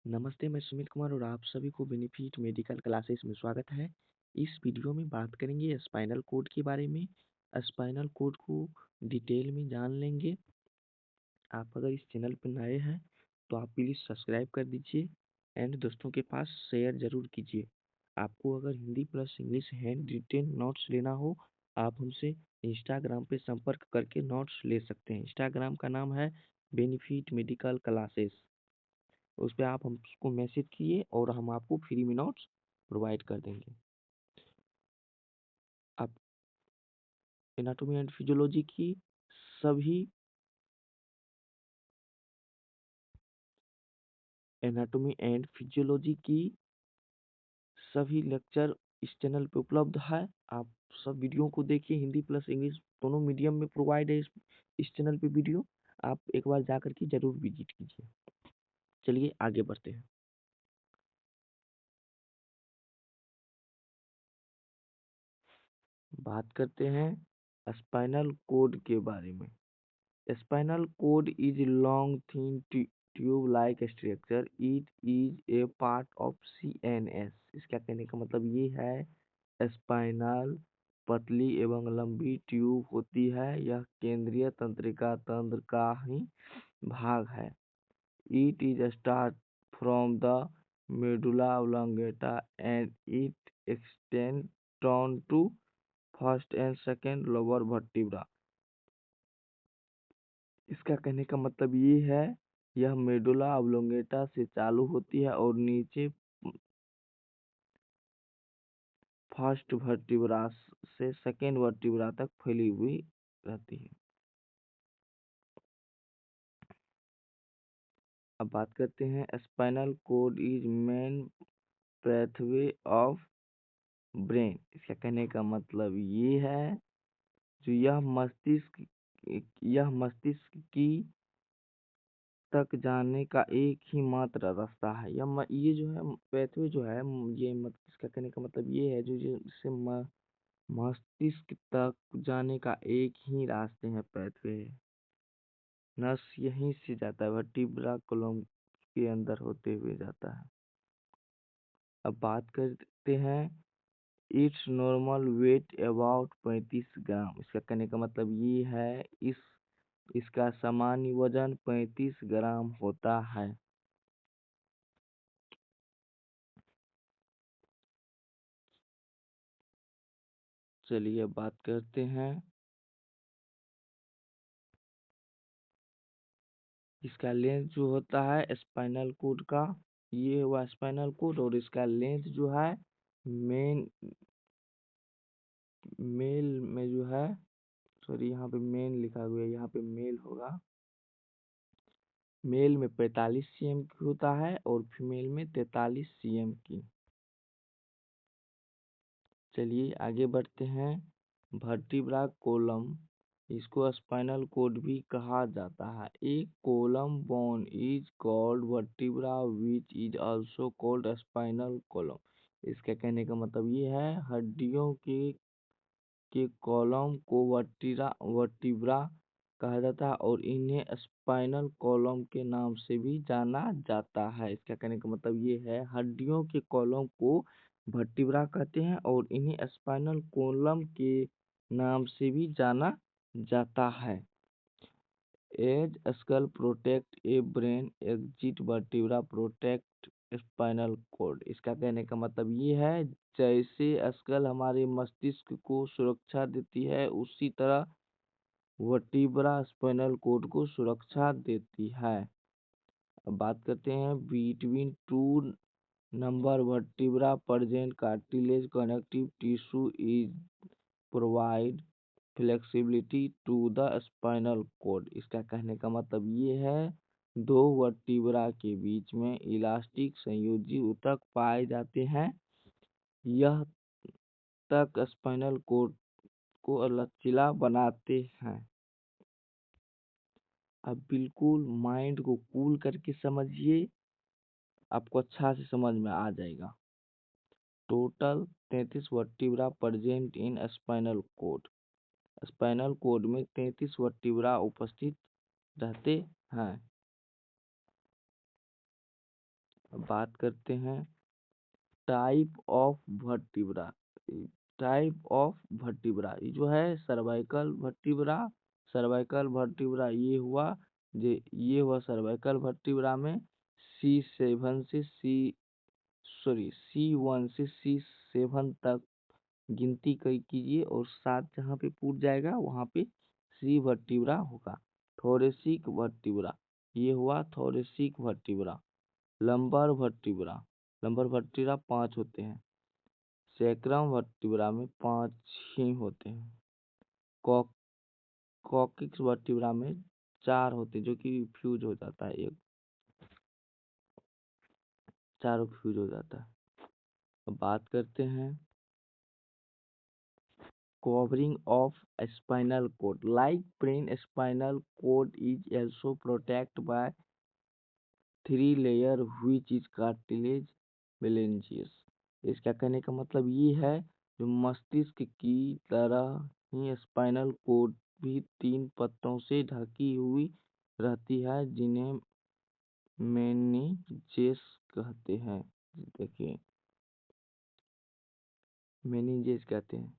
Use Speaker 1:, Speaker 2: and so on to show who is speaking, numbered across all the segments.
Speaker 1: नमस्ते, मैं सुमित कुमार और आप सभी को बेनिफिट मेडिकल क्लासेस में स्वागत है। इस वीडियो में बात करेंगे स्पाइनल कोड के बारे में। स्पाइनल कोड को डिटेल में जान लेंगे। आप अगर इस चैनल पर नए हैं तो आप प्लीज़ सब्सक्राइब कर दीजिए एंड दोस्तों के पास शेयर ज़रूर कीजिए। आपको अगर Hindi plus English hand retain notes लेना हो, आप हमसे इंस्टाग्राम पे संपर्क करके नोट्स ले सकते हैं। इंस्टाग्राम का नाम है बेनिफिट मेडिकल क्लासेस। उस पे आप हमको मैसेज किए और हम आपको फ्री में नोट्स प्रोवाइड कर देंगे। आप एनाटॉमी एंड फिजियोलॉजी की सभी एनाटॉमी एंड फिजियोलॉजी की सभी लेक्चर इस चैनल पे उपलब्ध है। आप सब वीडियो को देखिए, हिंदी प्लस इंग्लिश दोनों मीडियम में प्रोवाइड है इस चैनल पे वीडियो। आप एक बार जा कर के ज़रूर विजिट कीजिए। चलिए आगे बढ़ते हैं। बात करते हैं स्पाइनल कोड के बारे में। Spinal cord is long thin tube-like structure. It is a part of CNS. इसका कहने का मतलब ये है स्पाइनल पतली एवं लंबी ट्यूब होती है। यह केंद्रीय तंत्रिका तंत्र का ही भाग है। It is start from the medulla oblongata and it extends on to first and second lower vertebra. इसका कहने का मतलब ये है, यह मेडुला ऑब्लोंगेटा से चालू होती है और नीचे फर्स्ट वर्टिब्रा से सेकेंड वर्टिब्रा तक फैली हुई रहती है। अब बात करते हैं spinal cord is main pathway of brain. इसका कहने का मतलब ये है, जो यह मस्तिष्क की तक जाने का एक ही मात्र रास्ता है। ये जो है पैथवे जो है, ये इसका कहने का मतलब ये है, जो जिससे मस्तिष्क तक जाने का एक ही रास्ते हैं पैथवे। नस यहीं से जाता है, वर्टिब्रा कॉलम के अंदर होते हुए जाता है। अब बात करते हैं इट्स नॉर्मल वेट अबाउट 35 ग्राम। इसका कहने का मतलब ये है, इसका सामान्य वजन 35 ग्राम होता है। चलिए बात करते हैं इसका लेंथ जो होता है स्पाइनल कोड का। ये हुआ स्पाइनल कोड और इसका लेंथ जो है मेन मेल में जो है, सॉरी यहाँ पे मेन लिखा हुआ है, यहाँ पे मेल होगा। मेल में 45 cm की होता है और फीमेल में 43 cm की। चलिए आगे बढ़ते हैं। वर्टिब्रा कोलम, इसको स्पाइनल कोड भी कहा जाता है। एक column bone is called vertebra which is also called spinal column. इसका कहने का मतलब ये है, हड्डियों के कॉलम को वर्टिब्रा कहा जाता है और इन्हें स्पाइनल कॉलम के नाम से भी जाना जाता है। इसका कहने का मतलब ये है, हड्डियों के कॉलम को वर्टिब्रा कहते हैं और इन्हें स्पाइनल कॉलम के नाम से भी जाना जाता है। As skull protect a brain exit vertebra protect spinal cord. इसका कहने का मतलब ये है, जैसे स्कल हमारे मस्तिष्क को सुरक्षा देती है, उसी तरह वर्टिब्रा स्पाइनल कोड को सुरक्षा देती है। अब बात करते हैं between two number vertebra present cartilage connective tissue is provide flexibility to the spinal cord. इसका कहने का मतलब ये है, दो वर्टिब्रा के बीच में इलास्टिक संयोजी ऊतक पाए जाते हैं। यह तक स्पाइनल कोड को लचीला बनाते हैं। अब बिल्कुल माइंड को कूल करके समझिए, आपको अच्छा से समझ में आ जाएगा। Total 33 vertebra present in spinal cord. Spinal cord में 33 वर्टिब्रा उपस्थित रहते हैं। अब बात करते हैं type of vertebra. Type of vertebra ये जो है सर्वाइकल वर्टिब्रा। सर्वाइकल वर्टिब्रा ये हुआ सर्वाइकल वर्टिब्रा में C1 से C7 तक गिनती कीजिए और 7 जहाँ पे पूछ जाएगा वहाँ पे सी वर्टिब्रा होगा। थोरेसिक वर्टिब्रा ये हुआ thoracic vertebra. Lumbar vertebra, lumbar vertebra 5 होते हैं। सैक्रम वर्टिब्रा में 5 ही होते हैं। कॉकिक्स वर्टिब्रा में 4 होते हैं, जो कि फ्यूज हो जाता है, एक चारों फ्यूज हो जाता है। अब बात करते हैं covering of spinal cord. Like brain, spinal cord is also protected by 3 layer which is cartilage meninges. इसका कहने का मतलब ये है जो मस्तिष्क की तरह ही स्पाइनल कोड भी 3 पत्तों से ढकी हुई रहती है जिन्हें मेनिंजेस कहते हैं। देखिए मेनिंजेस कहते हैं।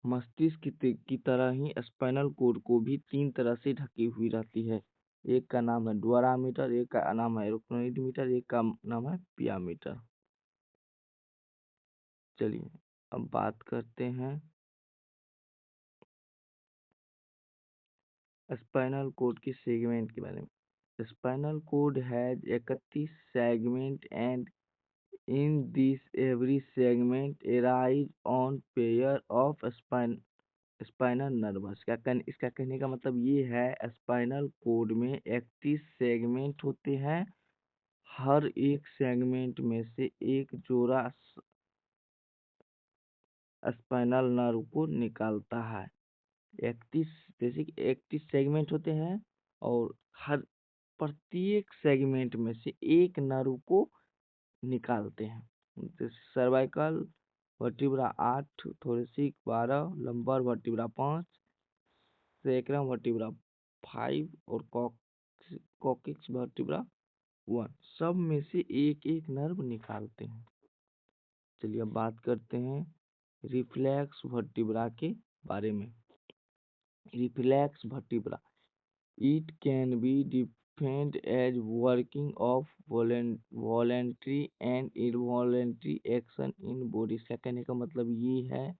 Speaker 1: मस्तिष्क की तरह ही स्पाइनल कोड को भी 3 तरह से ढकी हुई रहती है। एक का नाम है ड्वारामीटर, एक का नाम है एरोक्नोइड, एक का नाम है पियामीटर। चलिए अब बात करते हैं स्पाइनल कोड के सेगमेंट के बारे में। Spinal cord has 31 segment and in this every segment arise on pair of spinal nervous. इसका कहने का मतलब ये है स्पाइनल कोड में 31 सेगमेंट होते हैं। हर एक सेगमेंट में से एक जोड़ा स्पाइनल नर्व को निकालता है। 31 जैसे कि 31 सेगमेंट होते हैं और हर प्रत्येक सेगमेंट में से एक नर्व को निकालते हैं। जैसे cervical vertebra 8, thoracic 12, lumbar vertebra 5, sacrum vertebra 5 और कॉकिक्स वर्टिब्रा 1। सब में से एक एक नर्व निकालते हैं। चलिए अब बात करते हैं रिफ्लेक्स वर्टिब्रा के बारे में। Reflex vertebra it can be defined as working of voluntary and involuntary action in body. से कहने का मतलब ये है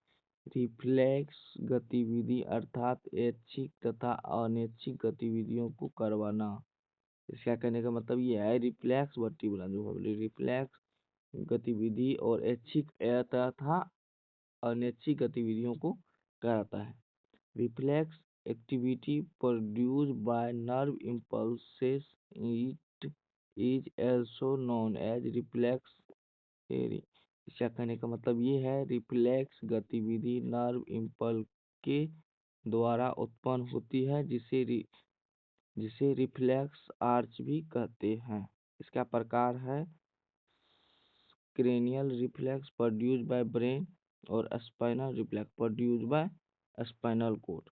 Speaker 1: रिफ्लेक्स गतिविधि अर्थात ऐच्छिक तथा अनैच्छिक गतिविधियों को करवाना। इसका कहने का मतलब ये है रिफ्लेक्स वर्टिब्रा जो रिफ्लेक्स गतिविधि और ऐच्छिक तथा अनैच्छिक गतिविधियों को कराता है। Reflex activity produced by nerve impulses it is also known as reflex theory। इसका कहने का मतलब ये है रिफ्लेक्स गतिविधि नर्व इम्पल्स के द्वारा उत्पन्न होती है जिसे रिफ्लेक्स आर्च भी कहते हैं। इसका प्रकार है cranial reflex produced by brain और spinal reflex produced by spinal cord.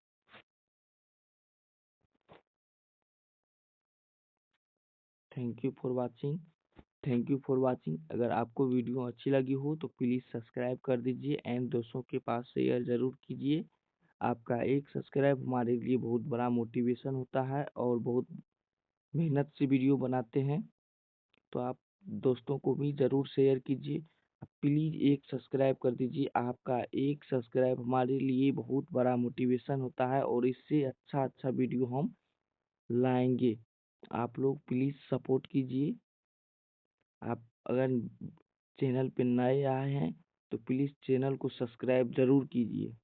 Speaker 1: Thank you for watching. अगर आपको वीडियो अच्छी लगी हो तो प्लीज़ सब्सक्राइब कर दीजिए एंड दोस्तों के पास शेयर ज़रूर कीजिए। आपका एक सब्सक्राइब हमारे लिए बहुत बड़ा मोटिवेशन होता है और बहुत मेहनत से वीडियो बनाते हैं, तो आप दोस्तों को भी ज़रूर शेयर कीजिए। प्लीज़ एक सब्सक्राइब कर दीजिए। आपका एक सब्सक्राइब हमारे लिए बहुत बड़ा मोटिवेशन होता है और इससे अच्छा वीडियो हम लाएंगे। आप लोग प्लीज़ सपोर्ट कीजिए। आप अगर चैनल पे नए आए हैं तो प्लीज़ चैनल को सब्सक्राइब ज़रूर कीजिए।